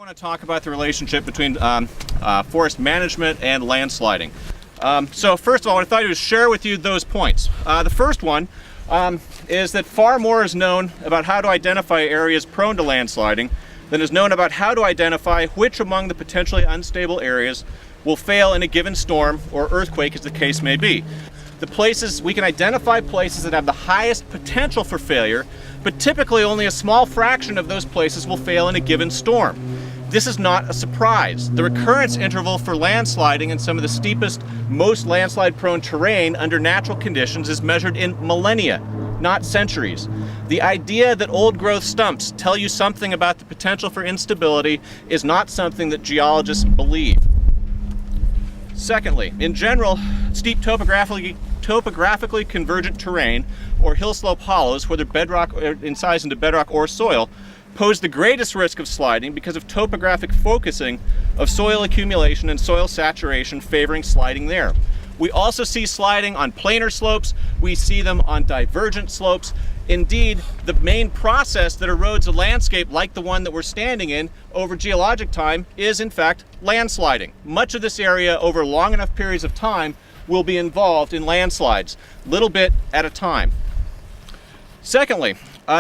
want to talk about the relationship between forest management and landsliding. So first of all, what I thought I would share with you those points. The first one is that far more is known about how to identify areas prone to landsliding than is known about how to identify which among the potentially unstable areas will fail in a given storm or earthquake, as the case may be. We can identify places that have the highest potential for failure, but typically only a small fraction of those places will fail in a given storm. This is not a surprise. The recurrence interval for landsliding in some of the steepest, most landslide-prone terrain under natural conditions is measured in millennia, not centuries. The idea that old-growth stumps tell you something about the potential for instability is not something that geologists believe. Secondly, in general, steep topographically convergent terrain, or hill slope hollows, whether bedrock or incised into bedrock or soil, pose the greatest risk of sliding because of topographic focusing of soil accumulation and soil saturation favoring sliding there. We also see sliding on planar slopes. We see them on divergent slopes. Indeed, the main process that erodes a landscape like the one that we're standing in over geologic time is, in fact, landsliding. Much of this area over long enough periods of time will be involved in landslides, little bit at a time. Secondly,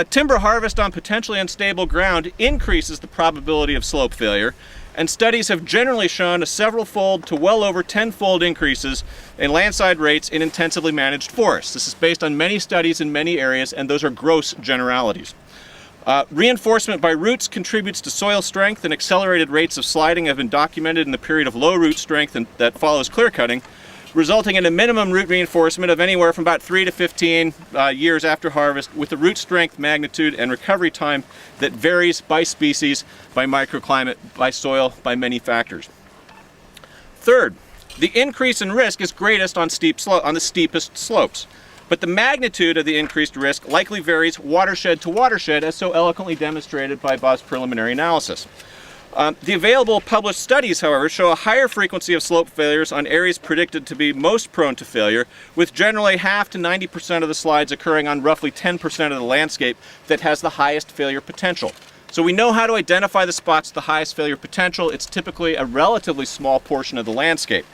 timber harvest on potentially unstable ground increases the probability of slope failure, and studies have generally shown a several-fold to well over 10-fold increases in landslide rates in intensively managed forests. This is based on many studies in many areas, and those are gross generalities. Reinforcement by roots contributes to soil strength, and accelerated rates of sliding have been documented in the period of low root strength that follows clear cutting, resulting in a minimum root reinforcement of anywhere from about 3 to 15 years after harvest, with a root strength, magnitude, and recovery time that varies by species, by microclimate, by soil, by many factors. Third, the increase in risk is greatest on the steepest slopes, but the magnitude of the increased risk likely varies watershed to watershed, as so eloquently demonstrated by Bob's preliminary analysis. The available published studies, however, show a higher frequency of slope failures on areas predicted to be most prone to failure, with generally half to 90% of the slides occurring on roughly 10% of the landscape that has the highest failure potential. So we know how to identify the spots with the highest failure potential. It's typically a relatively small portion of the landscape.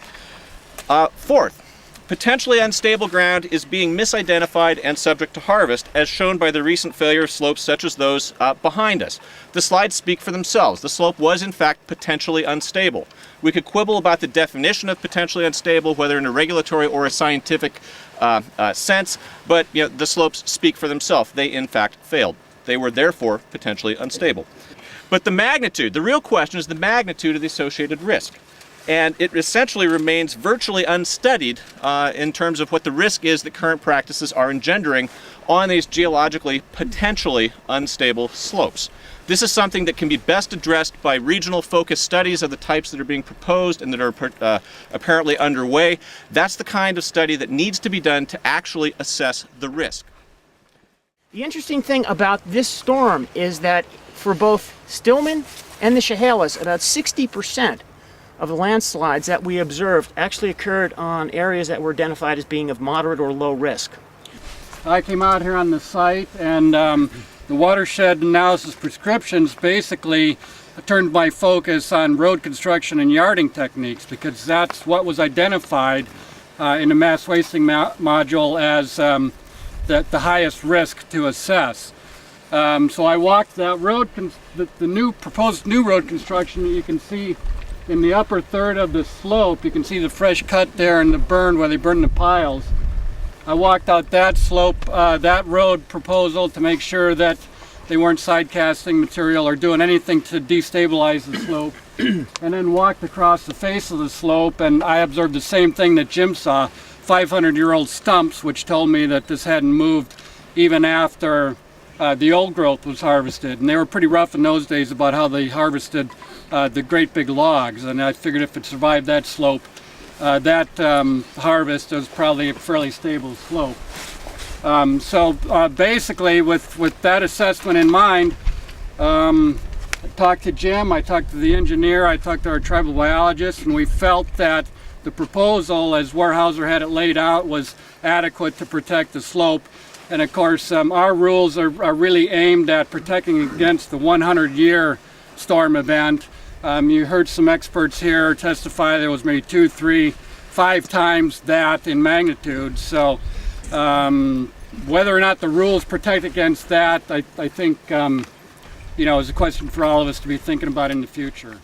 Fourth, potentially unstable ground is being misidentified and subject to harvest, as shown by the recent failure of slopes such as those behind us. The slides speak for themselves. The slope was, in fact, potentially unstable. We could quibble about the definition of potentially unstable, whether in a regulatory or a scientific sense, but the slopes speak for themselves. They, in fact, failed. They were, therefore, potentially unstable. But the magnitude, the real question is the magnitude of the associated risk. And it essentially remains virtually unstudied in terms of what the risk is that current practices are engendering on these geologically potentially unstable slopes. This is something that can be best addressed by regional focused studies of the types that are being proposed and that are apparently underway. That's the kind of study that needs to be done to actually assess the risk. The interesting thing about this storm is that for both Stillman and the Chehalis, about 60% of the landslides that we observed actually occurred on areas that were identified as being of moderate or low risk. I came out here on the site, and the watershed analysis prescriptions basically turned my focus on road construction and yarding techniques, because that's what was identified in the mass wasting module as the highest risk to assess. So I walked that road, the proposed new road construction that you can see in the upper third of the slope. You can see the fresh cut there and the burn where they burned the piles. I walked out that slope, that road proposal, to make sure that they weren't side casting material or doing anything to destabilize the slope, and then walked across the face of the slope, and I observed the same thing that Jim saw, 500-year-old stumps, which told me that this hadn't moved even after the old growth was harvested. And they were pretty rough in those days about how they harvested the great big logs, and I figured if it survived that slope, that harvest was probably a fairly stable slope. So basically, with that assessment in mind, I talked to Jim, I talked to the engineer, I talked to our tribal biologist, and we felt that the proposal, as Weyerhaeuser had it laid out, was adequate to protect the slope. And of course, our rules are really aimed at protecting against the 100-year storm event. You heard some experts here testify there was maybe 2, 3, 5 times that in magnitude. So whether or not the rules protect against that, I think, is a question for all of us to be thinking about in the future.